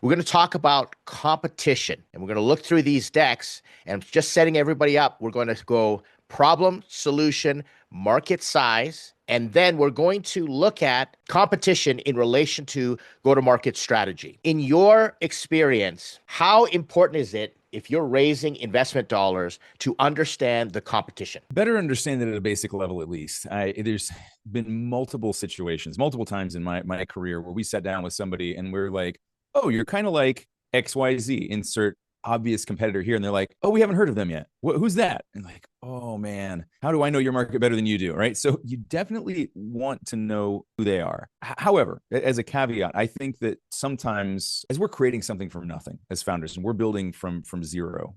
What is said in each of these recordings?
We're going to talk about competition and we're going to look through these decks and just setting everybody up. We're going to go problem, solution, market size, and then we're going to look at competition in relation to go-to-market strategy. In your experience, how important is it if you're raising investment dollars to understand the competition? Better understand it at a basic level, at least. There's been multiple situations, multiple times in my career where we sat down with somebody and we're like, oh, you're kind of like XYZ, insert obvious competitor here. And they're like, oh, we haven't heard of them yet. Who's that? And like, oh man, how do I know your market better than you do? Right. So you definitely want to know who they are. However, as a caveat, I think that sometimes as we're creating something from nothing as founders and we're building from zero,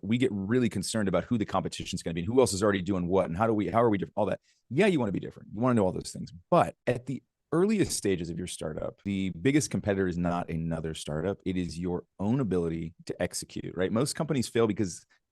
we get really concerned about who the competition is going to be and who else is already doing what and how are we different, all that. Yeah, you want to be different. You want to know all those things. But at the earliest stages of your startup, the biggest competitor is not another startup. It is your own ability to execute, right? Most companies fail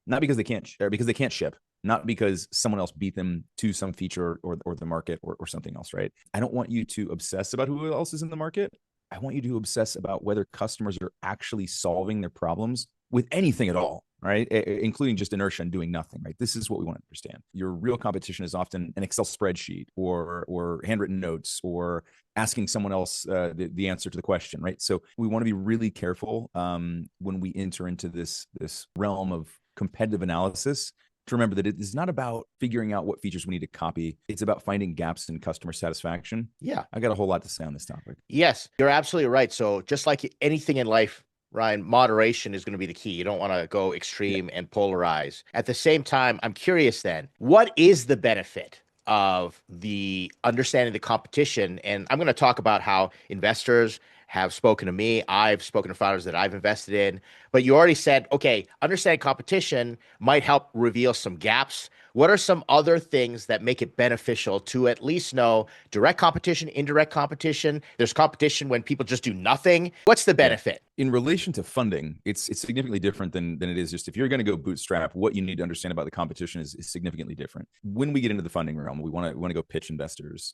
not because they can't ship, not because someone else beat them to some feature or the market or something else, right? I don't want you to obsess about who else is in the market. I want you to obsess about whether customers are actually solving their problems with anything at all, right? Including just inertia and doing nothing, right? This is what we want to understand. Your real competition is often an Excel spreadsheet or handwritten notes or asking someone else the answer to the question, right? So we want to be really careful when we enter into this realm of competitive analysis to remember that it is not about figuring out what features we need to copy. It's about finding gaps in customer satisfaction. Yeah. I got a whole lot to say on this topic. Yes, you're absolutely right. So just like anything in life, Ryan, moderation is going to be the key. You don't want to go extreme and polarize. At the same time, I'm curious then, what is the benefit of the understanding the competition? And I'm going to talk about how investors have spoken to me. I've spoken to founders that I've invested in. But you already said, okay, understanding competition might help reveal some gaps. What are some other things that make it beneficial to at least know direct competition, indirect competition? There's competition when people just do nothing. What's the Yeah. benefit? In relation to funding, it's significantly different than it is just if you're going to go bootstrap. What you need to understand about the competition is significantly different. When we get into the funding realm, we want to go pitch investors.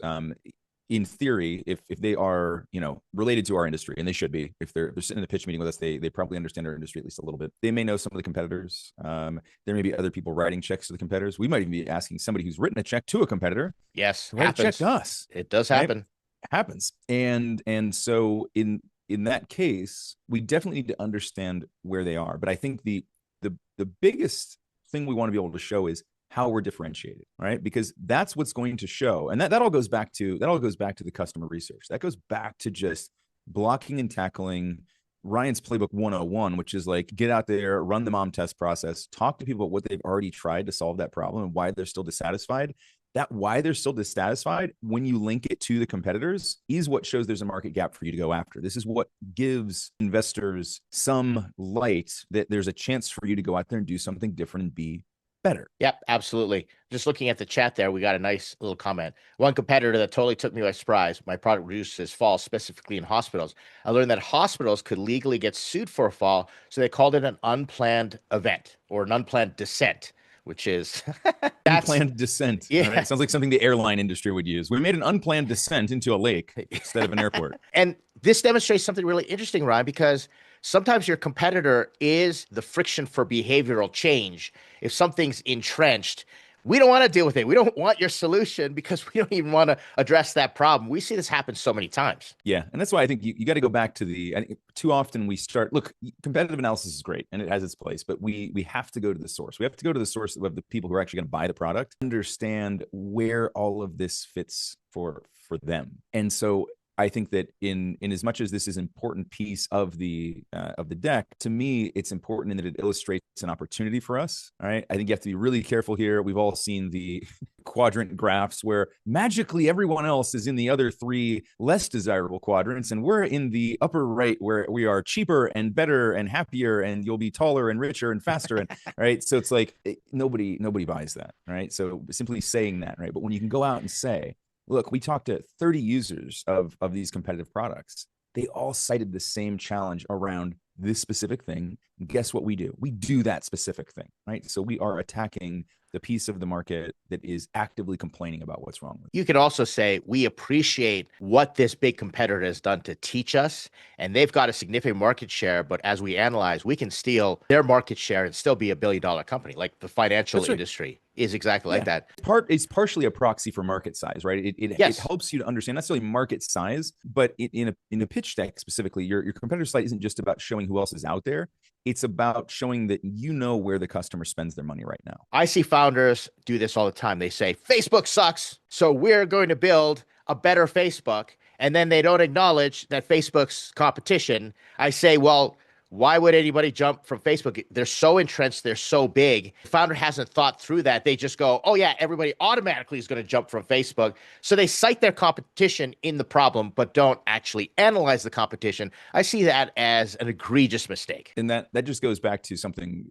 In theory, if they are related to our industry, and they should be, if they're sitting in a pitch meeting with us, they probably understand our industry at least a little bit. They may know some of the competitors. There may be other people writing checks to the competitors. We might even be asking somebody who's written a check to a competitor. Yes, Write a check to us. It does Right? happen. Happens. And so in that case, we definitely need to understand where they are. But I think the biggest thing we want to be able to show is how we're differentiated, right? Because that's what's going to show. And that all goes back to the customer research. That goes back to just blocking and tackling Ryan's playbook 101, which is like get out there, run the mom test process, talk to people about what they've already tried to solve that problem and why they're still dissatisfied. That why they're still dissatisfied, when you link it to the competitors, is what shows there's a market gap for you to go after. This is what gives investors some light that there's a chance for you to go out there and do something different and be better. Yep, absolutely. Just looking at the chat there, we got a nice little comment. One competitor that totally took me by surprise. My product reduces falls specifically in hospitals. I learned that hospitals could legally get sued for a fall, so they called it an unplanned event or an unplanned descent, which is that's Unplanned descent. yeah. All right. Sounds like something the airline industry would use. We made an unplanned descent into a lake instead of an airport. And this demonstrates something really interesting, Ryan, because sometimes your competitor is the friction for behavioral change. If something's entrenched, we don't want to deal with it. We don't want your solution because we don't even want to address that problem. We see this happen so many times. Yeah. And that's why I think you got to go back to too often we start, look, competitive analysis is great and it has its place, but we have to go to the source. We have to go to the source of the people who are actually going to buy the product, understand where all of this fits for them. And so I think that in as much as this is an important piece of the deck, to me, it's important in that it illustrates an opportunity for us. All right. I think you have to be really careful here. We've all seen the quadrant graphs where magically everyone else is in the other three less desirable quadrants, and we're in the upper right where we are cheaper and better and happier, and you'll be taller and richer and faster. And right. So it's like nobody buys that. Right. So simply saying that, right. But when you can go out and say, look, we talked to 30 users of these competitive products. They all cited the same challenge around this specific thing. Guess what we do? We do that specific thing, right? So we are attacking the piece of the market that is actively complaining about what's wrong with it. You could also say we appreciate what this big competitor has done to teach us, and they've got a significant market share. But as we analyze, we can steal their market share and still be a billion-dollar company. Like the financial industry is exactly like that. It's partially a proxy for market size, right? It helps you to understand not necessarily market size, but in a pitch deck specifically, your competitor site isn't just about showing who else is out there. It's about showing that you know where the customer spends their money right now. I see founders do this all the time. They say, Facebook sucks, so we're going to build a better Facebook. And then they don't acknowledge that Facebook's competition. I say, well, why would anybody jump from Facebook? They're so entrenched. They're so big. The founder hasn't thought through that. They just go, oh, yeah, everybody automatically is going to jump from Facebook. So they cite their competition in the problem, but don't actually analyze the competition. I see that as an egregious mistake. And that just goes back to something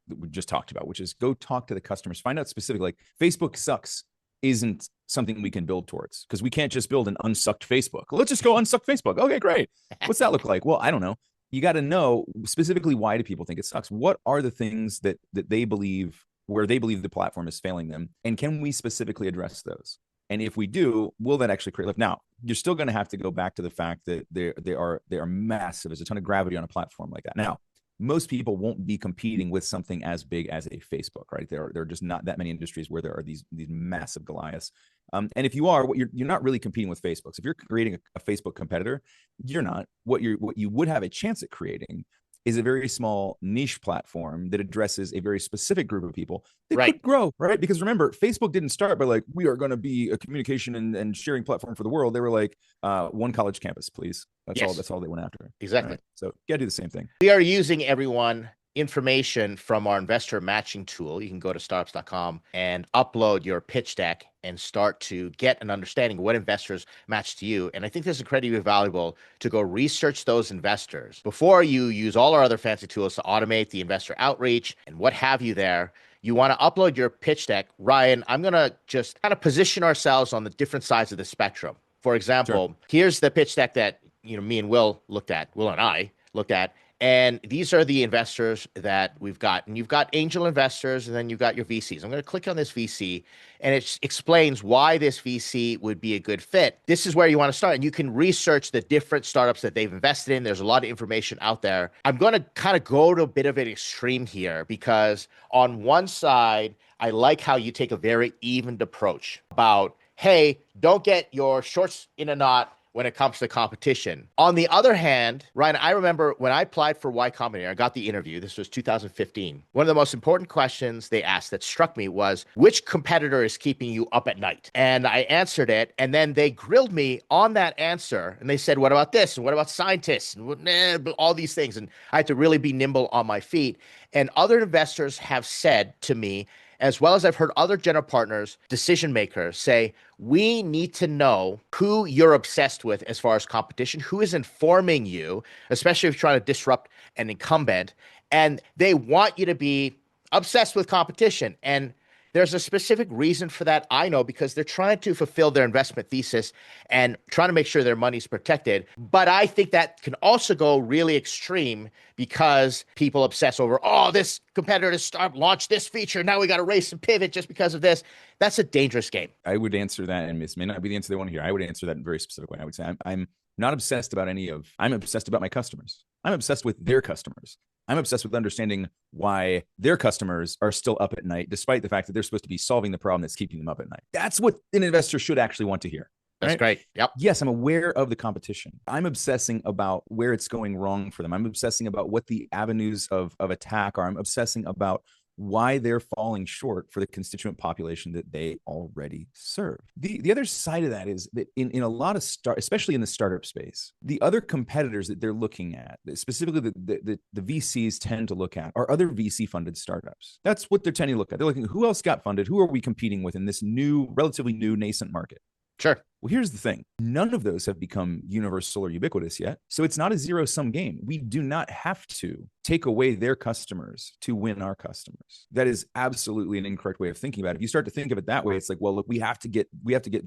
that we just talked about, which is go talk to the customers, find out specifically, like Facebook sucks isn't something we can build towards, because we can't just build an unsucked Facebook. Let's just go unsuck Facebook. Okay, great. What's that look like? Well, I don't know. You got to know specifically, why do people think it sucks? What are the things that they believe, where they believe the platform is failing them? And can we specifically address those? And if we do, will that actually create lift? Now, you're still going to have to go back to the fact that they are massive. There's a ton of gravity on a platform like that. Now, most people won't be competing with something as big as a Facebook, right? There are just not that many industries where there are these massive Goliaths. And if you are, you're not really competing with Facebook. So if you're creating a Facebook competitor, you're not. What you would have a chance at creating is a very small niche platform that addresses a very specific group of people that could grow, right? Because remember, Facebook didn't start by like, we are going to be a communication and sharing platform for the world. They were like, one college campus, please. That's all they went after. Exactly. Right? So you gotta do the same thing. We are using, everyone, information from our investor matching tool. You can go to Startups.com and upload your pitch deck and start to get an understanding of what investors match to you. And I think this is incredibly valuable to go research those investors before you use all our other fancy tools to automate the investor outreach and what have you there. You want to upload your pitch deck. Ryan, I'm going to just kind of position ourselves on the different sides of the spectrum. For example, here's the pitch deck that me and Will and I looked at. And these are the investors that we've got. And you've got angel investors, and then you've got your VCs. I'm going to click on this VC, and it explains why this VC would be a good fit. This is where you want to start, and you can research the different startups that they've invested in. There's a lot of information out there. I'm going to kind of go to a bit of an extreme here, because on one side, I like how you take a very evened approach about, hey, don't get your shorts in a knot when it comes to competition. On the other hand, Ryan, I remember when I applied for Y Combinator, I got the interview. This was 2015. One of the most important questions they asked that struck me was, which competitor is keeping you up at night? And I answered it, and then they grilled me on that answer, and they said, what about this? And what about scientists? And all these things. And I had to really be nimble on my feet. And other investors have said to me, as well as I've heard other general partners, decision makers say, we need to know who you're obsessed with as far as competition, who is informing you, especially if you're trying to disrupt an incumbent. And they want you to be obsessed with competition. And there's a specific reason for that, I know, because they're trying to fulfill their investment thesis and trying to make sure their money's protected. But I think that can also go really extreme, because people obsess over, oh, this competitor has launched this feature, now we got to race and pivot just because of this. That's a dangerous game. I would answer that, and this may not be the answer they want to hear. I would answer that in a very specific way. I would say I'm not obsessed about I'm obsessed about my customers. I'm obsessed with their customers. I'm obsessed with understanding why their customers are still up at night, despite the fact that they're supposed to be solving the problem that's keeping them up at night. That's what an investor should actually want to hear. That's right? Great. Yep. Yes, I'm aware of the competition. I'm obsessing about where it's going wrong for them. I'm obsessing about what the avenues of attack are. I'm obsessing about why they're falling short for the constituent population that they already serve. The other side of that is that in a lot of especially in the startup space, the other competitors that they're looking at, specifically the VCs tend to look at, are other VC funded startups. That's what they're tending to look at. They're looking, who else got funded? Who are we competing with in this relatively new nascent market? Sure. Well, here's the thing. None of those have become universal or ubiquitous yet. So it's not a zero-sum game. We do not have to take away their customers to win our customers. That is absolutely an incorrect way of thinking about it. If you start to think of it that way, it's like, well, look, we have to get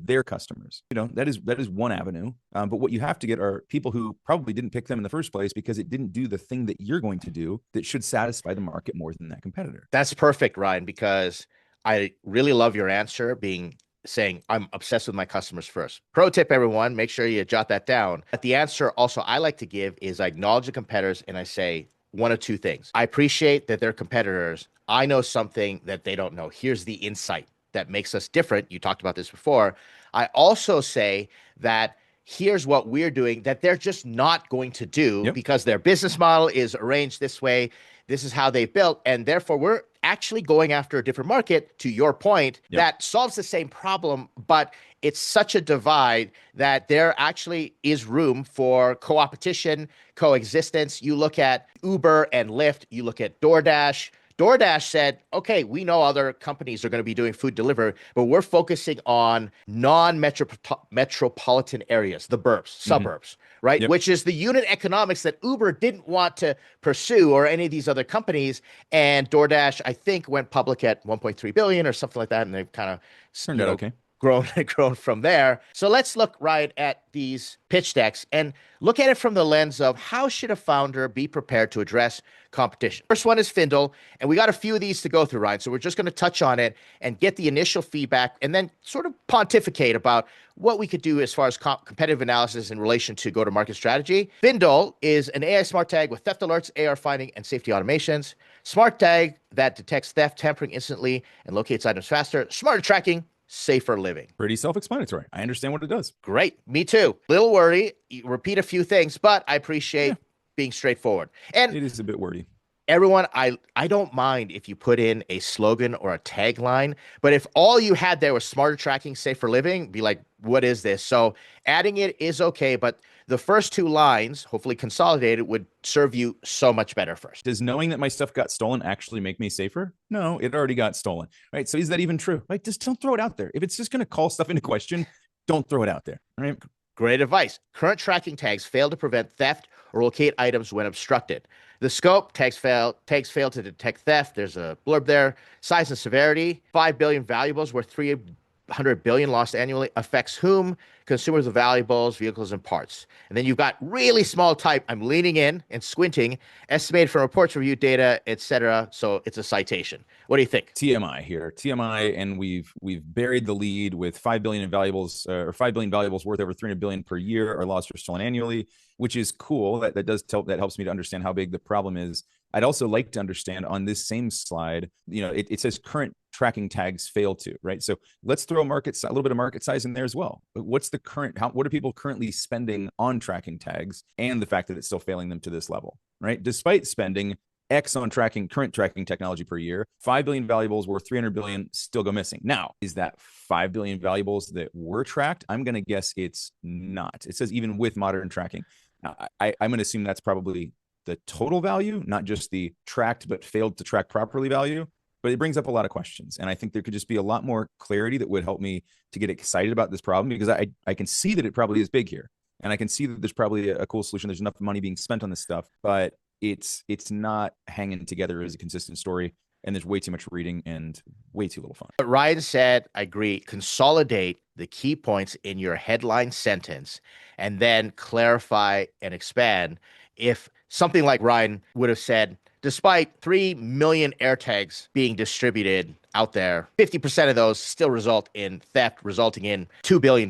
their customers. That is one avenue. But what you have to get are people who probably didn't pick them in the first place because it didn't do the thing that you're going to do that should satisfy the market more than that competitor. That's perfect, Ryan, because I really love your answer being saying I'm obsessed with my customers first. Pro tip, everyone, make sure you jot that down. But the answer also I like to give is I acknowledge the competitors and I say one of two things. I appreciate that they're competitors. I know something that they don't know. Here's the insight that makes us different. You talked about this before. I also say that here's what we're doing that they're just not going to do Yep. because their business model is arranged this way. This is how they built. And therefore, we're actually going after a different market, to your point, Yep. that solves the same problem, but it's such a divide that there actually is room for co-opetition, coexistence. You look at Uber and Lyft, you look at DoorDash. DoorDash said, okay, we know other companies are going to be doing food delivery, but we're focusing on non-metropolitan areas, the burbs, suburbs, right? Yep. Which is the unit economics that Uber didn't want to pursue or any of these other companies. And DoorDash, I think, went public at 1.3 billion or something like that. And they've kind of, Turned out okay. grown from there. So let's look right at these pitch decks and look at it from the lens of how should a founder be prepared to address competition. First one is Findle, and we got a few of these to go through, Ryan. So we're just going to touch on it and get the initial feedback and then sort of pontificate about what we could do as far as competitive analysis in relation to go-to-market strategy. Findle is an AI smart tag with theft alerts, AR finding, and safety automations. Smart tag that detects theft, tampering instantly, and locates items faster. Smarter tracking, safer living. Pretty self-explanatory. I understand what it does. Great. Me too. Little wordy. You repeat a few things, but I appreciate being straightforward. And it is a bit wordy. Everyone, I don't mind if you put in a slogan or a tagline, but if all you had there was smarter tracking, safer living, be like, what is this? So adding it is okay, but the first two lines, hopefully consolidated, would serve you so much better first. Does knowing that my stuff got stolen actually make me safer? No, it already got stolen, right? So is that even true? Like, just don't throw it out there. If it's just going to call stuff into question, don't throw it out there, right? Great advice. Current tracking tags fail to prevent theft or locate items when obstructed. The scope, tags fail to detect theft. There's a blurb there. Size and severity, 5 billion valuables worth 300 billion lost annually. Affects whom? Consumers of valuables, vehicles, and parts. And then you've got really small type. I'm leaning in and squinting. Estimated from reports, review data, etc. So it's a citation. What do you think? TMI here, TMI, and we've buried the lead with 5 billion in valuables, or 5 billion valuables worth over 300 billion per year are lost or stolen annually, which is cool. That helps me to understand how big the problem is. I'd also like to understand on this same slide, it says current tracking tags fail to, right? So let's throw a little bit of market size in there as well. What's the current, what are people currently spending on tracking tags and the fact that it's still failing them to this level, right? Despite spending X on current tracking technology per year, 5 billion valuables worth 300 billion still go missing. Now, is that 5 billion valuables that were tracked? I'm going to guess it's not. It says even with modern tracking. Now, I'm going to assume that's probably the total value, not just the tracked but failed to track properly value. But it brings up a lot of questions. And I think there could just be a lot more clarity that would help me to get excited about this problem, because I can see that it probably is big here. And I can see that there's probably a cool solution. There's enough money being spent on this stuff, but it's not hanging together as a consistent story. And there's way too much reading and way too little fun. But Ryan said, I agree, consolidate the key points in your headline sentence and then clarify and expand. If something like Ryan would have said, despite 3 million AirTags being distributed out there, 50% of those still result in theft, resulting in $2 billion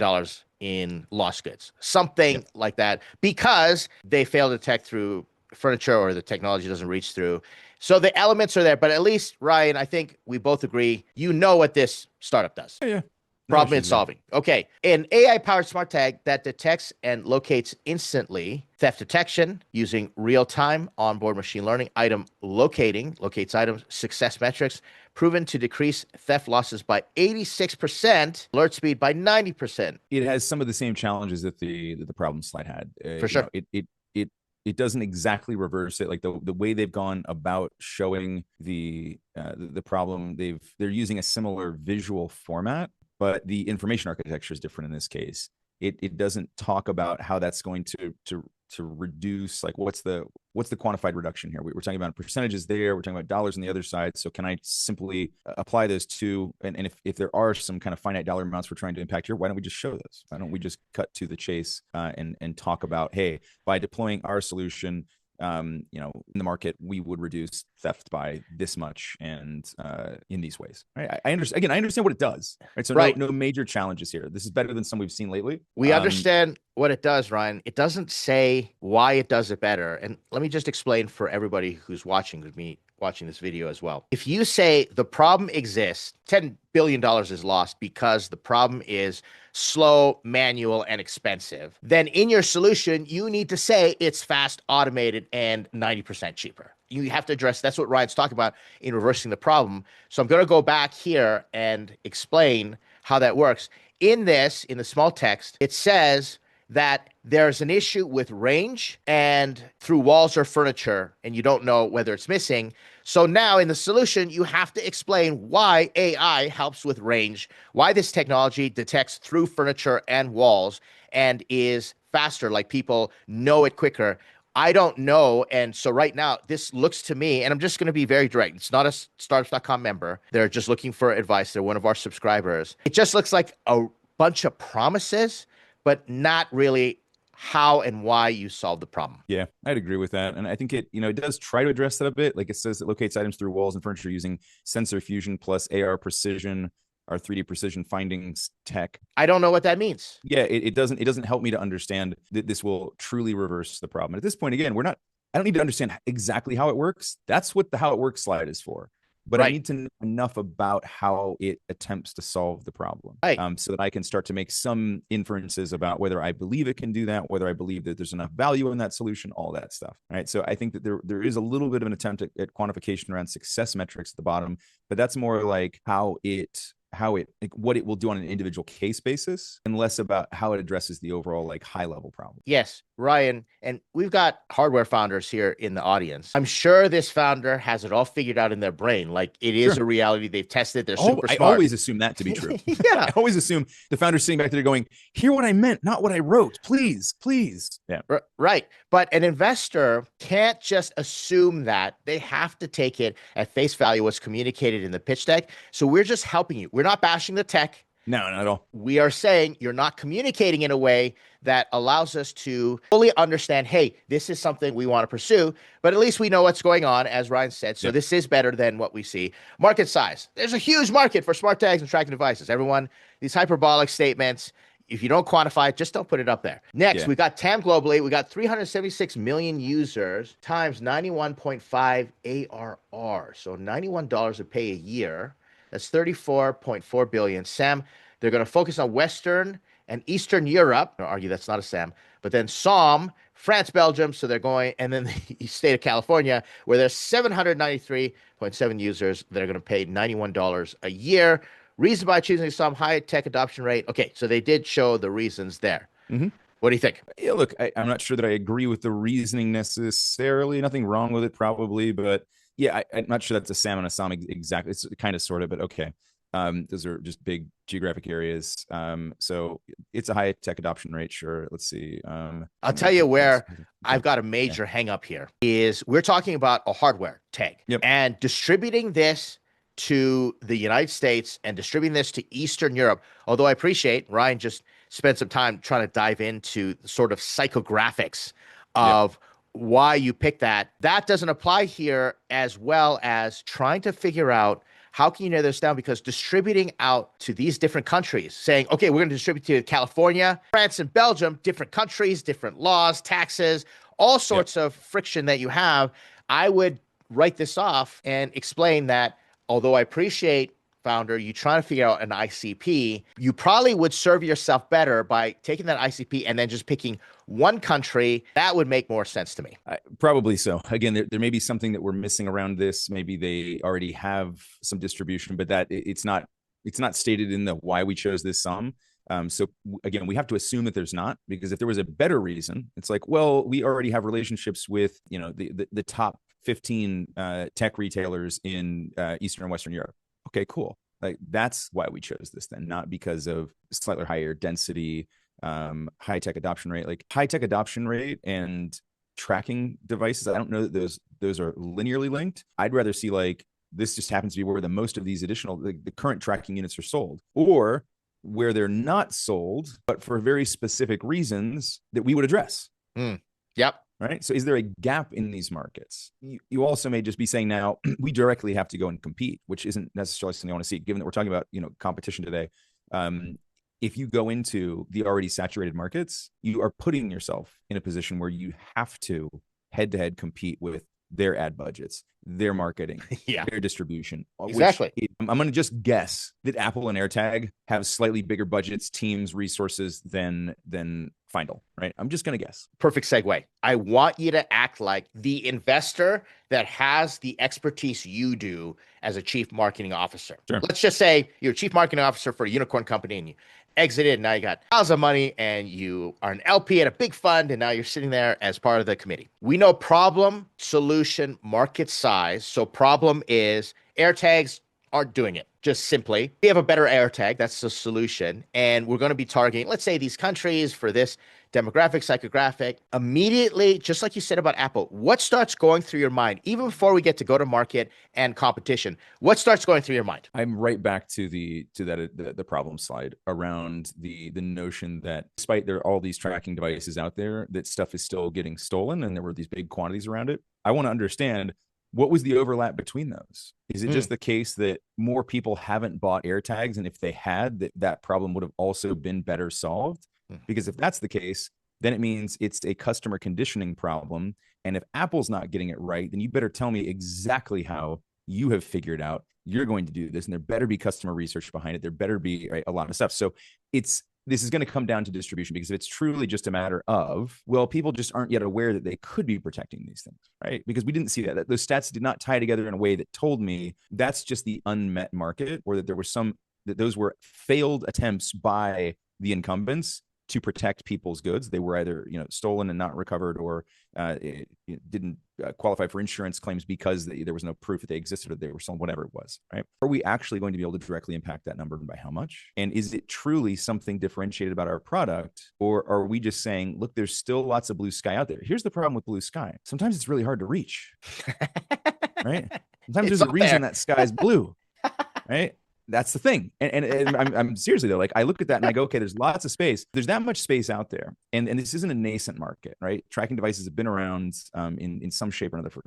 in lost goods, something like that, because they fail to detect through furniture or the technology doesn't reach through. So the elements are there, but at least, Ryan, I think we both agree, what this startup does. Yeah. Problem in solving. Okay. An AI-powered smart tag that detects and locates instantly theft detection using real-time onboard machine learning, locates items, success metrics, proven to decrease theft losses by 86%, alert speed by 90%. It has some of the same challenges that the problem slide had. For sure. It doesn't exactly reverse it. Like the way they've gone about showing the problem, they're using a similar visual format, but the information architecture is different in this case. It doesn't talk about how that's going to reduce, like what's the quantified reduction here. We're talking about percentages there, we're talking about dollars on the other side. So can I simply apply those two, and if there are some kind of finite dollar amounts we're trying to impact here, why don't we just show those? Why don't we just cut to the chase and talk about, hey, by deploying our solution, in the market, we would reduce theft by this much, and in these ways. Right? I understand. Again, I understand what it does. Right. So Right. no major challenges here. This is better than some we've seen lately. We understand what it does, Ryan. It doesn't say why it does it better. And let me just explain for everybody who's watching with me, watching this video as well. If you say the problem exists, $10 billion is lost because the problem is slow, manual, and expensive, then in your solution, you need to say it's fast, automated, and 90% cheaper. You have to address, that's what Ryan's talking about in reversing the problem. So I'm going to go back here and explain how that works. In this, in the small text, it says that there's an issue with range and through walls or furniture, and you don't know whether it's missing. So now in the solution, you have to explain why AI helps with range, why this technology detects through furniture and walls and is faster, like people know it quicker. I don't know. And so right now, this looks to me, and I'm just going to be very direct. It's not a Startups.com member. They're just looking for advice. They're one of our subscribers. It just looks like a bunch of promises, but not really how and why you solve the problem. Yeah, I'd agree with that. And I think it does try to address that a bit. Like it says it locates items through walls and furniture using sensor fusion plus AR precision, our 3D precision findings tech. I don't know what that means. Yeah, it doesn't help me to understand that this will truly reverse the problem. And at this point, again, I don't need to understand exactly how it works. That's what the how it works slide is for. But I need to know enough about how it attempts to solve the problem, so that I can start to make some inferences about whether I believe it can do that, whether I believe that there's enough value in that solution, all that stuff. Right. So I think that there is a little bit of an attempt at quantification around success metrics at the bottom, but that's more like what it will do on an individual case basis, and less about how it addresses the overall like high level problem. Yes, Ryan, and we've got hardware founders here in the audience. I'm sure this founder has it all figured out in their brain. Like it is a reality. They've tested. They're super smart. I always assume that to be true. Yeah. I always assume the founder's sitting back there going, hear what I meant, not what I wrote. Please. Yeah. Right. But an investor can't just assume that. They have to take it at face value, what's communicated in the pitch deck. So we're just helping you. We're not bashing the tech. No, not at all. We are saying you're not communicating in a way that allows us to fully understand, hey, this is something we want to pursue, but at least we know what's going on, as Ryan said. So this is better than what we see. Market size. There's a huge market for smart tags and tracking devices. Everyone, these hyperbolic statements, if you don't quantify it, just don't put it up there. Next, we got TAM globally. We got 376 million users times 91.5 ARR. So $91 a pay a year. That's 34.4 billion. Sam, they're going to focus on Western and Eastern Europe. I'll argue that's not a Sam. But then SOM, France, Belgium. So they're going, and then the state of California, where there's 793.7 users that are going to pay $91 a year. Reason by choosing SOM, high tech adoption rate. Okay, so they did show the reasons there. Mm-hmm. What do you think? Yeah, look, I'm not sure that I agree with the reasoning necessarily. Nothing wrong with it, probably, but yeah, I'm not sure that's a SAM and a SOM exactly. It's kind of sort of, but okay. Those are just big geographic areas. So it's a high tech adoption rate. Sure. Let's see. I'll tell you where I've got a major hang up here is we're talking about a hardware tag and distributing this to the United States and distributing this to Eastern Europe. Although I appreciate Ryan just spent some time trying to dive into sort of psychographics of why you pick that. That doesn't apply here, as well as trying to figure out how can you narrow this down, because distributing out to these different countries, saying, okay, we're going to distribute to California, France, and Belgium, different countries, different laws, taxes, all sorts of friction that you have. I would write this off and explain that although I appreciate, founder, you trying to figure out an ICP, you probably would serve yourself better by taking that ICP and then just picking one country. That would make more sense to me. Probably so. Again, there may be something that we're missing around this. Maybe they already have some distribution, but that it's not stated in the why we chose this sum. So again, we have to assume that there's not, because if there was a better reason, it's like, well, we already have relationships with, the top 15 tech retailers in Eastern and Western Europe. Okay, cool. Like that's why we chose this then, not because of slightly higher density, high tech adoption rate. Like high tech adoption rate and tracking devices, I don't know that those are linearly linked. I'd rather see like this just happens to be where the most of these additional the current tracking units are sold, or where they're not sold, but for very specific reasons that we would address. Mm. Yep. Right. So is there a gap in these markets? You also may just be saying now we directly have to go and compete, which isn't necessarily something I want to see, given that we're talking about, competition today. If you go into the already saturated markets, you are putting yourself in a position where you have to head to head compete with their ad budgets, their marketing, Yeah, their distribution. exactly. I'm going to just guess that Apple and AirTag have slightly bigger budgets, teams, resources than Findle, right? I'm just going to guess. Perfect segue. I want you to act like the investor that has the expertise you do as a chief marketing officer. Sure. Let's just say you're a chief marketing officer for a unicorn company and you exited, and now you got piles of money and you are an LP at a big fund, and now you're sitting there as part of the committee. We know problem, solution, market size. So problem is AirTags aren't doing it. Just simply, we have a better AirTag. That's the solution. And we're going to be targeting, let's say, these countries for this demographic, psychographic. Immediately, just like you said about Apple, what starts going through your mind, even before we get to go to market and competition? What starts going through your mind? I'm right back to the problem slide around the notion that despite there are all these tracking devices out there, that stuff is still getting stolen, and there were these big quantities around it. I want to understand, what was the overlap between those? Is it just the case that more people haven't bought AirTags, and if they had, that problem would have also been better solved? Because if that's the case, then it means it's a customer conditioning problem. And if Apple's not getting it right, then you better tell me exactly how you have figured out you're going to do this. And there better be customer research behind it. There better be a lot of stuff. So this is going to come down to distribution, because if it's truly just a matter of, well, people just aren't yet aware that they could be protecting these things, right? Because we didn't see that those stats did not tie together in a way that told me that's just the unmet market, or that there was that those were failed attempts by the incumbents to protect people's goods. They were either stolen and not recovered, or it didn't qualify for insurance claims because there was no proof that they existed, or they were stolen, whatever it was, right? Are we actually going to be able to directly impact that number, and by how much? And is it truly something differentiated about our product, or are we just saying, look, there's still lots of blue sky out there? Here's the problem with blue sky. Sometimes it's really hard to reach, right? Sometimes there's a reason that sky is blue, right? That's the thing. And I'm seriously though, like I look at that and I go, okay, there's lots of space. There's that much space out there. And this isn't a nascent market, right? Tracking devices have been around in some shape or another for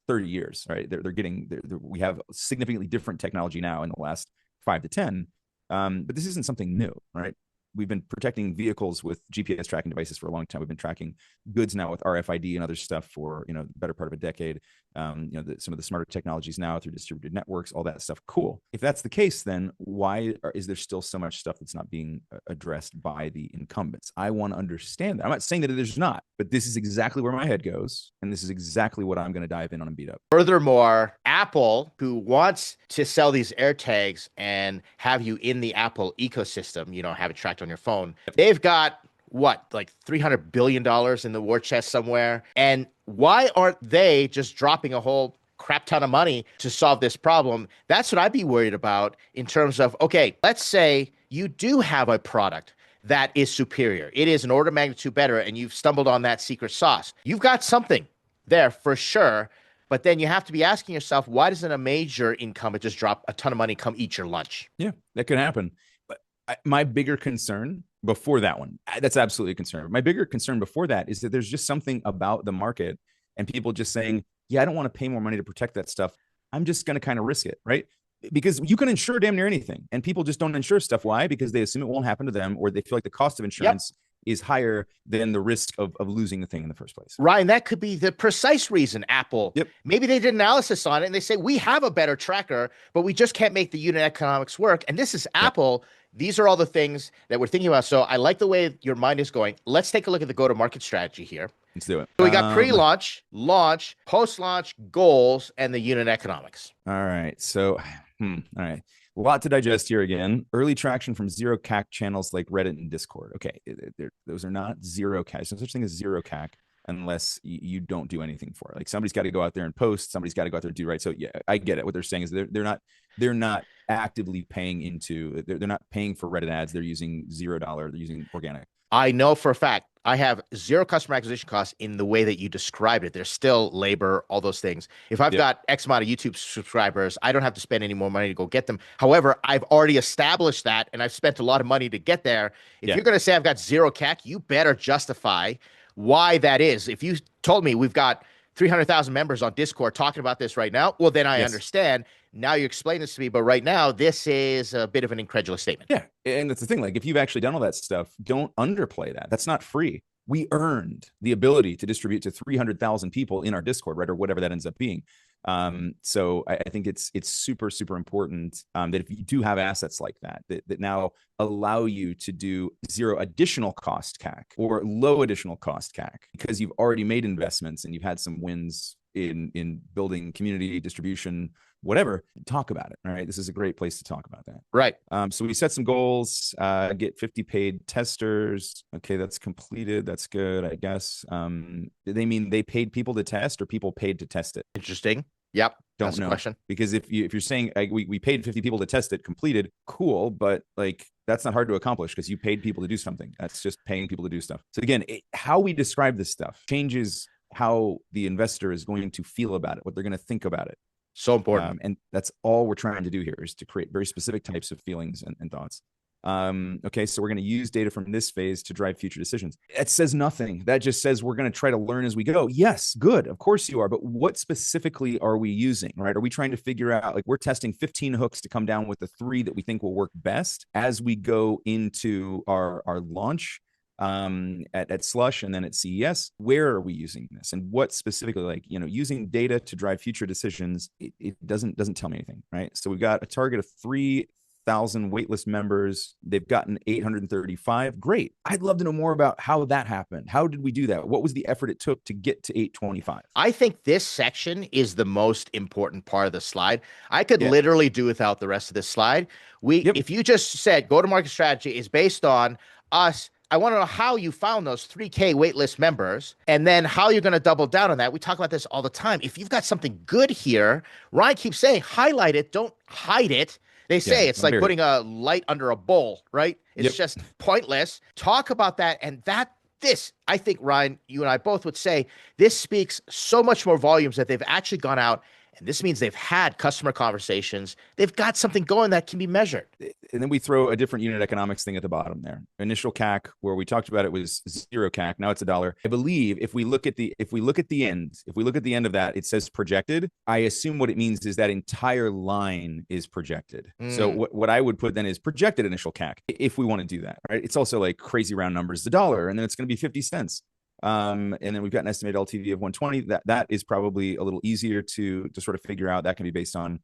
30 years, right? We have significantly different technology now in the last 5 to 10. But this isn't something new, right? We've been protecting vehicles with GPS tracking devices for a long time. We've been tracking goods now with RFID and other stuff for the better part of a decade. Some of the smarter technologies now through distributed networks, all that stuff. Cool. If that's the case, then why is there still so much stuff that's not being addressed by the incumbents? I want to understand that. I'm not saying that there's not, but this is exactly where my head goes, and this is exactly what I'm going to dive in on and beat up. Furthermore, Apple, who wants to sell these AirTags and have you in the Apple ecosystem, have it tracked on your phone, they've got like $300 billion in the war chest somewhere. And why aren't they just dropping a whole crap ton of money to solve this problem? That's what I'd be worried about in terms of, okay, let's say you do have a product that is superior. It is an order of magnitude better, and you've stumbled on that secret sauce. You've got something there for sure. But then you have to be asking yourself, why doesn't a major incumbent just drop a ton of money, come eat your lunch? Yeah, that could happen. But my bigger concern before that one, that's absolutely a concern. My bigger concern before that is that there's just something about the market and people just saying, yeah, I don't want to pay more money to protect that stuff. I'm just going to kind of risk it, right? Because you can insure damn near anything, and people just don't insure stuff. Why? Because they assume it won't happen to them, or they feel like the cost of insurance is higher than the risk of losing the thing in the first place. Ryan, that could be the precise reason Apple, maybe they did analysis on it and they say, we have a better tracker, but we just can't make the unit economics work. And this is Apple. These are all the things that we're thinking about. So I like the way your mind is going. Let's take a look at the go-to-market strategy here. Let's do it. So we got pre-launch, launch, post-launch, goals, and the unit economics. All right. So, all right. A lot to digest here again. Early traction from zero CAC channels like Reddit and Discord. Okay, those are not zero CAC. There's no such thing as zero CAC unless you don't do anything for it. Like somebody's got to go out there and post. Somebody's got to go out there and do right. So yeah, I get it. What they're saying is they're not they're not actively paying into, they're not paying for Reddit ads. They're using $0. They're using organic. I know for a fact I have zero customer acquisition costs in the way that you described it. There's still labor, all those things. If I've Yep. got X amount of YouTube subscribers, I don't have to spend any more money to go get them. However, I've already established that and I've spent a lot of money to get there. If Yeah. you're going to say I've got zero CAC, you better justify why that is. If you told me we've got 300,000 members on Discord talking about this right now, well, then I Yes. understand. Now you explain this to me, but right now this is a bit of an incredulous statement. Yeah. And that's the thing. Like, if you've actually done all that stuff, don't underplay that. That's not free. We earned the ability to distribute to 300,000 people in our Discord, right? Or whatever that ends up being. So I think it's super, super important that if you do have assets like that now allow you to do zero additional cost CAC or low additional cost CAC, because you've already made investments and you've had some wins in building community distribution, whatever. Talk about it. All right. This is a great place to talk about that. Right. So we set some goals, get 50 paid testers. Okay, that's completed. That's good, I guess. They mean they paid people to test or people paid to test it? Interesting. Yep. Don't That's know. a question. Because if you're saying like, we paid 50 people to test it, completed, cool, but like that's not hard to accomplish because you paid people to do something. That's just paying people to do stuff. So again, how we describe this stuff changes how the investor is going to feel about it, what they're going to think about it. So important. And that's all we're trying to do here, is to create very specific types of feelings and thoughts. Okay, so we're going to use data from this phase to drive future decisions. It says nothing. That just says we're going to try to learn as we go. Yes, good. Of course you are. But what specifically are we using, right? Are we trying to figure out, like, we're testing 15 hooks to come down with the 3 that we think will work best as we go into our launch at Slush and then at CES? Where are we using this, and what specifically? Like, using data to drive future decisions, it doesn't tell me anything, right? So we've got a target of 3,000 waitlist members. They've gotten 835. Great. I'd love to know more about how that happened. How did we do that? What was the effort it took to get to 825? I think this section is the most important part of the slide. I could literally do without the rest of this slide. If you just said go-to-market strategy is based on us, I want to know how you found those 3K waitlist members and then how you're going to double down on that. We talk about this all the time. If you've got something good here, Ryan keeps saying, highlight it, don't hide it. They say it's like putting a light under a bowl, right? It's just pointless. Talk about that. And this, I think, Ryan, you and I both would say, this speaks so much more volumes that they've actually gone out. And this means they've had customer conversations. They've got something going that can be measured. And then we throw a different unit economics thing at the bottom there. Initial CAC, where we talked about it, was 0 CAC. Now it's $1. I believe if we look at the end of that, it says projected. I assume what it means is that entire line is projected. So what I would put then is projected initial CAC, if we want to do that. Right? It's also like crazy round numbers, $1, and then it's going to be 50 cents. And then we've got an estimated LTV of 120. That is probably a little easier to sort of figure out. That can be based on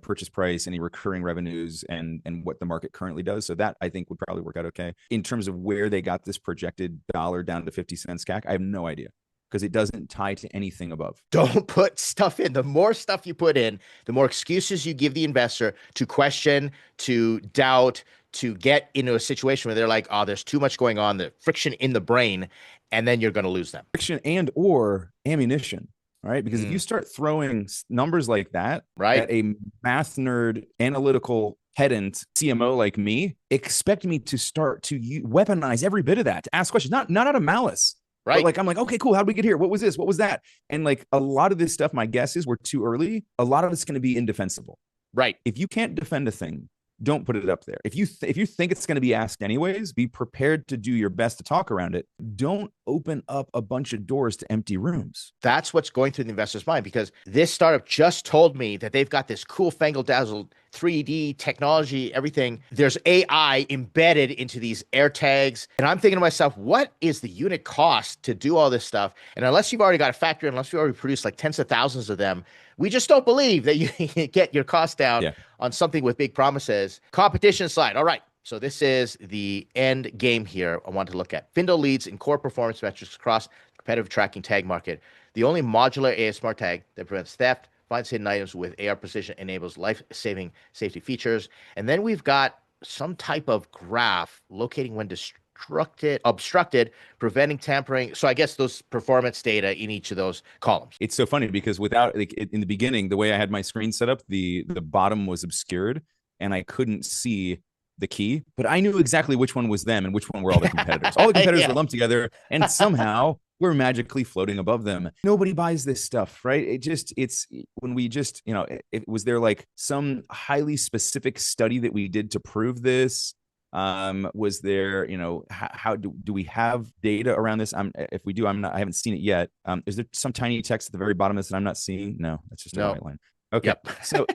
purchase price, any recurring revenues, and what the market currently does. So that, I think, would probably work out okay. In terms of where they got this projected $1 down to 50 cents CAC, I have no idea, because it doesn't tie to anything above. Don't put stuff in. The more stuff you put in, the more excuses you give the investor to question, to doubt, to get into a situation where they're like, oh, there's too much going on, the friction in the brain, and then you're going to lose them. Friction and or ammunition, right? Because if you start throwing numbers like that at a math nerd, analytical pedant CMO like me, expect me to start to weaponize every bit of that, to ask questions, not out of malice. Right. But like, I'm like, okay, cool. How did we get here? What was this? What was that? And like, a lot of this stuff, my guess is we're too early. A lot of it's going to be indefensible. Right. If you can't defend a thing, don't put it up there. If you think it's going to be asked anyways, be prepared to do your best to talk around it. Don't open up a bunch of doors to empty rooms. That's what's going through the investor's mind, because this startup just told me that they've got this cool fangled dazzled 3D technology, everything. There's AI embedded into these air tags. And I'm thinking to myself, what is the unit cost to do all this stuff? And unless you've already got a factory, unless you already produced like tens of thousands of them, we just don't believe that you can get your cost down on something with big promises. Competition slide. All right. So this is the end game here I want to look at. Findo leads in core performance metrics across the competitive tracking tag market. The only modular AI smart tag that prevents theft, finds hidden items with AR precision, enables life-saving safety features. And then we've got some type of graph locating when obstructed, preventing tampering. So I guess those performance data in each of those columns. It's so funny because without like in the beginning, the way I had my screen set up, the bottom was obscured and I couldn't see the key, but I knew exactly which one was them and which one were all the competitors. All the competitors Yeah. were lumped together, and somehow we're magically floating above them. Nobody buys this stuff, right? It's when we just, it was there like some highly specific study that we did to prove this? Was there, how do we have data around this? If we do, I haven't seen it yet. Is there some tiny text at the very bottom of this that I'm not seeing? No, that's just a No. white line. Okay. Yep. So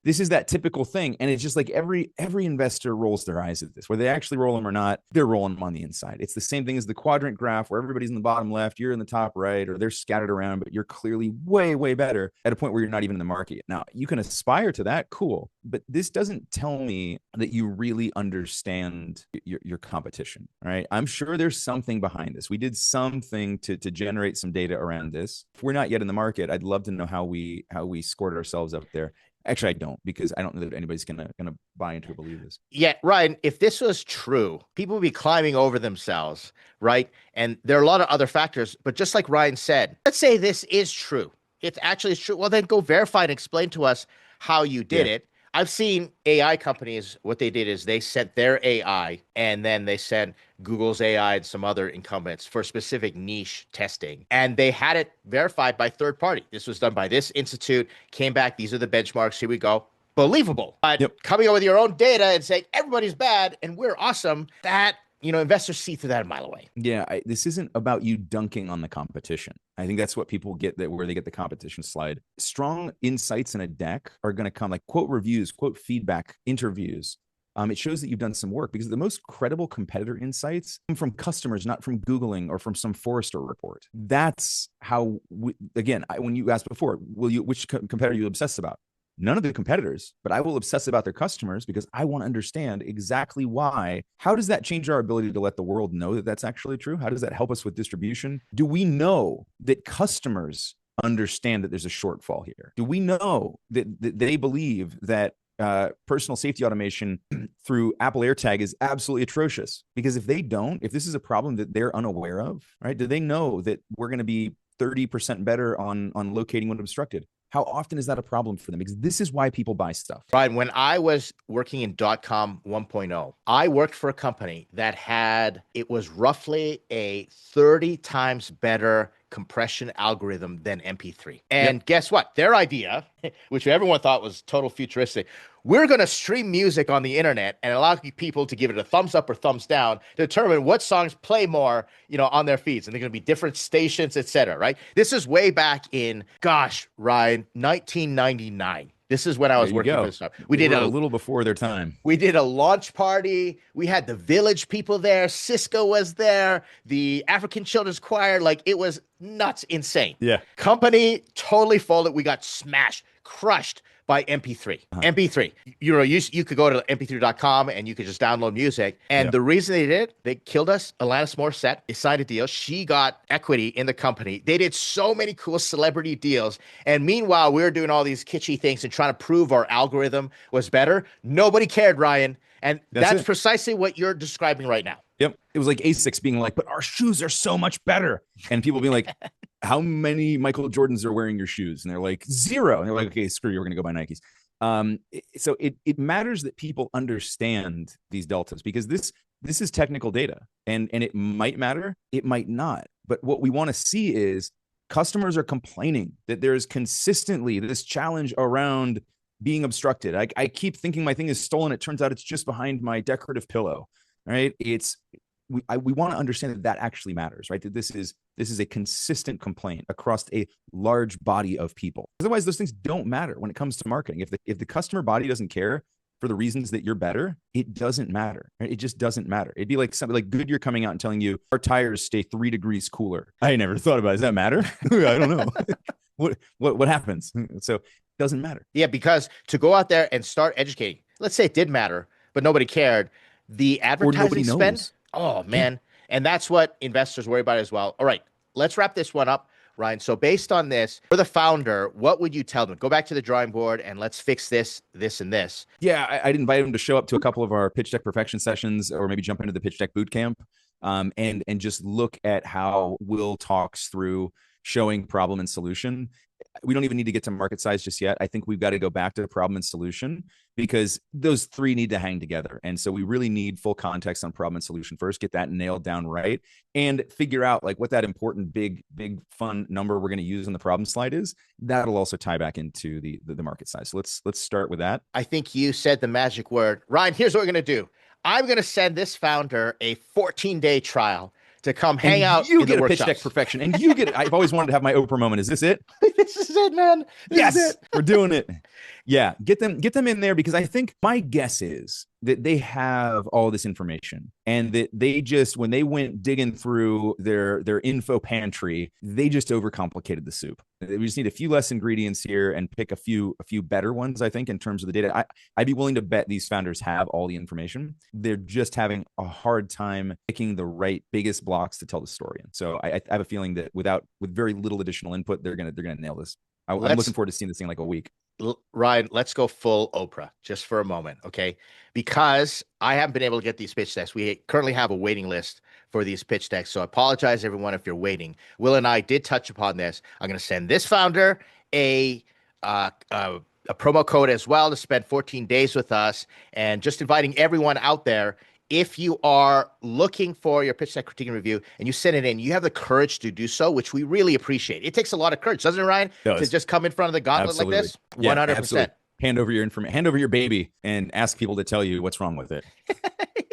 this is that typical thing, and it's just like every investor rolls their eyes at this, whether they actually roll them or not. They're rolling them on the inside. It's the same thing as the quadrant graph where everybody's in the bottom left, you're in the top right, or they're scattered around, but you're clearly way better at a point where you're not even in the market yet. Now you can aspire to that, cool, but this doesn't tell me that you really understand your competition. Right? I'm sure there's something behind this. We did something to generate some data around this. If we're not yet in the market, I'd love to know how we scored ourselves up there. Actually, I don't, because I don't know that anybody's gonna buy into or believe this. Yeah, Ryan, if this was true, people would be climbing over themselves, right? And there are a lot of other factors, but just like Ryan said, let's say this is true. It actually is true. Well, then go verify and explain to us how you did it. I've seen AI companies, what they did is they sent their AI and then they sent Google's AI and some other incumbents for specific niche testing. And they had it verified by third party. This was done by this institute, came back, these are the benchmarks, here we go. Believable. But coming up with your own data and saying everybody's bad and we're awesome, that, investors see through that a mile away. Yeah, this isn't about you dunking on the competition. I think that's what people get, that where they get the competition slide. Strong insights in a deck are going to come like quote reviews, quote feedback, interviews. It shows that you've done some work, because the most credible competitor insights come from customers, not from Googling or from some Forrester report. That's how, when you asked before, which competitor you obsess about? None of the competitors, but I will obsess about their customers because I want to understand exactly why. How does that change our ability to let the world know that that's actually true? How does that help us with distribution? Do we know that customers understand that there's a shortfall here? Do we know that they believe that personal safety automation through Apple AirTag is absolutely atrocious? Because if they don't, if this is a problem that they're unaware of, right? Do they know that we're going to be 30% better on locating when obstructed? How often is that a problem for them? Because this is why people buy stuff. Right. When I was working in .com 1.0, I worked for a company that it was roughly a 30 times better compression algorithm than MP3. And guess what? Their idea, which everyone thought was total futuristic, we're going to stream music on the internet and allow people to give it a thumbs up or thumbs down to determine what songs play more, on their feeds. And they're going to be different stations, etc. Right? This is way back in, Ryan, 1999. This is when I was working for the startup. We did a little before their time. We did a launch party. We had the Village people there. Cisco was there. The African Children's Choir. Like, it was nuts, insane. Yeah. Company totally folded. We got smashed, crushed by MP3. MP3. You could go to mp3.com and you could just download music. And the reason they did, they killed us. Alanis Morissette, they signed a deal. She got equity in the company. They did so many cool celebrity deals. And meanwhile, we were doing all these kitschy things and trying to prove our algorithm was better. Nobody cared, Ryan. And that's precisely what you're describing right now. Yep. It was like ASICs being like, but our shoes are so much better. And people being like, how many Michael Jordans are wearing your shoes? And they're like, 0. And they're like, okay, screw you, we're going to go buy Nikes. So it matters that people understand these deltas, because this is technical data, and it might matter, it might not. But what we want to see is customers are complaining that there is consistently this challenge around being obstructed. I keep thinking my thing is stolen. It turns out it's just behind my decorative pillow. Right? We want to understand that actually matters, right? That this is a consistent complaint across a large body of people. Otherwise, those things don't matter when it comes to marketing. If the customer body doesn't care for the reasons that you're better, it doesn't matter. Right? It just doesn't matter. It'd be like something like Goodyear coming out and telling you our tires stay 3 degrees cooler. I never thought about it. Does that matter? I don't know. What happens? So it doesn't matter. Yeah, because to go out there and start educating, let's say it did matter, but nobody cared. The advertising spend, oh man. And that's what investors worry about as well. All right, let's wrap this one up, Ryan. So based on this, for the founder, what would you tell them? Go back to the drawing board and let's fix this, and this. Yeah, I'd invite them to show up to a couple of our pitch deck perfection sessions, or maybe jump into the pitch deck boot camp. and just look at how Will talks through showing problem and solution. We don't even need to get to market size just yet. I think we've got to go back to problem and solution because those three need to hang together. And so we really need full context on problem and solution first, get that nailed down right, and figure out like what that important, big, fun number we're going to use on the problem slide is. That'll also tie back into the market size. So let's start with that. I think you said the magic word. Ryan, here's what we're going to do. I'm going to send this founder a 14-day trial to come hang And out you in the get a pitch workshops. deck perfection, and you get. I've always wanted to have my Oprah moment. Is this it? This is it, man. This is Yes, it. we're doing it. Yeah, get them in there because I think my guess is that they have all this information and that they just when they went digging through their info pantry, they just overcomplicated the soup. We just need a few less ingredients here and pick a few better ones. I think in terms of the data, I'd be willing to bet these founders have all the information. They're just having a hard time picking the right biggest blocks to tell the story. And so I have a feeling that with very little additional input, they're gonna nail this. I'm looking forward to seeing this thing like a week. Ryan, let's go full Oprah just for a moment, okay? Because I haven't been able to get these pitch decks. We currently have a waiting list for these pitch decks. So I apologize, everyone, if you're waiting. Will and I did touch upon this. I'm going to send this founder a promo code as well to spend 14 days with us. And just inviting everyone out there, if you are looking for your pitch deck critique and review and you send it in, you have the courage to do so, which we really appreciate. It takes a lot of courage, doesn't it, Ryan? To just come in front of the gauntlet Absolutely. like this? Yeah, 100%. absolutely. Hand over your information, hand over your baby, and ask people to tell you what's wrong with it.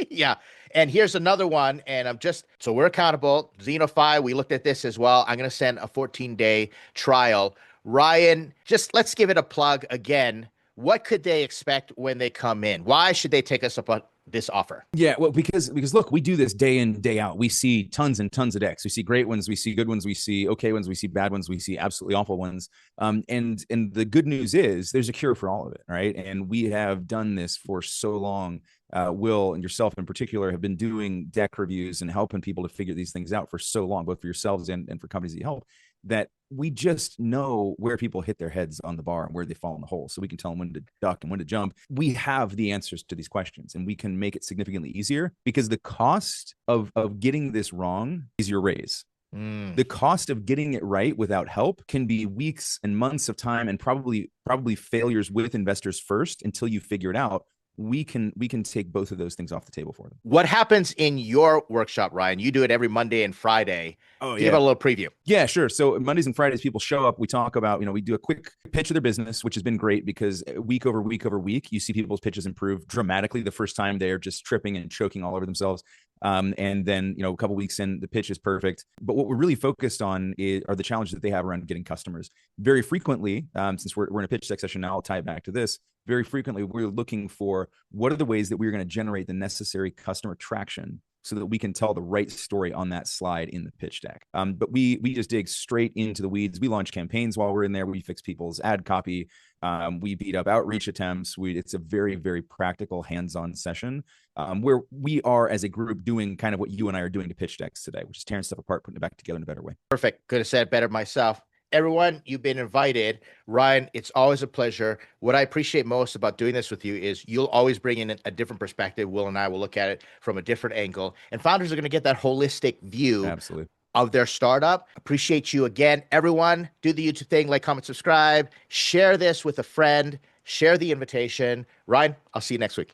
Yeah. And here's another one. And so we're accountable. Xenophi, we looked at this as well. I'm going to send a 14-day trial. Ryan, just let's give it a plug again. What could they expect when they come in? Why should they take us up on this offer? Yeah, well, because look, we do this day in, day out. We see tons and tons of decks. We see great ones, we see good ones, we see okay ones, we see bad ones, we see absolutely awful ones. And the good news is there's a cure for all of it, right? And we have done this for so long. Will and yourself in particular have been doing deck reviews and helping people to figure these things out for so long, both for yourselves and for companies that you help, that we just know where people hit their heads on the bar and where they fall in the hole. So we can tell them when to duck and when to jump. We have the answers to these questions and we can make it significantly easier because the cost of getting this wrong is your raise. The cost of getting it right without help can be weeks and months of time and probably failures with investors first until you figure it out. We can take both of those things off the table for them. What happens in your workshop, Ryan? You do it every Monday and Friday. Oh, Give it a little preview. Yeah, sure. So Mondays and Fridays, people show up. We talk about, we do a quick pitch of their business, which has been great because week over week over week, you see people's pitches improve dramatically. The first time they're just tripping and choking all over themselves. And then, a couple of weeks in, the pitch is perfect. But what we're really focused on are the challenges that they have around getting customers. Very frequently, since we're in a pitch deck session now, I'll tie it back to this. Very frequently, we're looking for what are the ways that we're going to generate the necessary customer traction so that we can tell the right story on that slide in the pitch deck. But we just dig straight into the weeds. We launch campaigns while we're in there. We fix people's ad copy. We beat up outreach attempts. It's a very, very practical hands-on session where we are as a group doing kind of what you and I are doing to pitch decks today, which is tearing stuff apart, putting it back together in a better way. Perfect. Could have said it better myself. Everyone, you've been invited. Ryan, it's always a pleasure. What I appreciate most about doing this with you is you'll always bring in a different perspective. Will and I will look at it from a different angle. And founders are going to get that holistic view Absolutely. of their startup. Appreciate you again. Everyone, do the YouTube thing, like, comment, subscribe, share this with a friend, share the invitation. Ryan, I'll see you next week.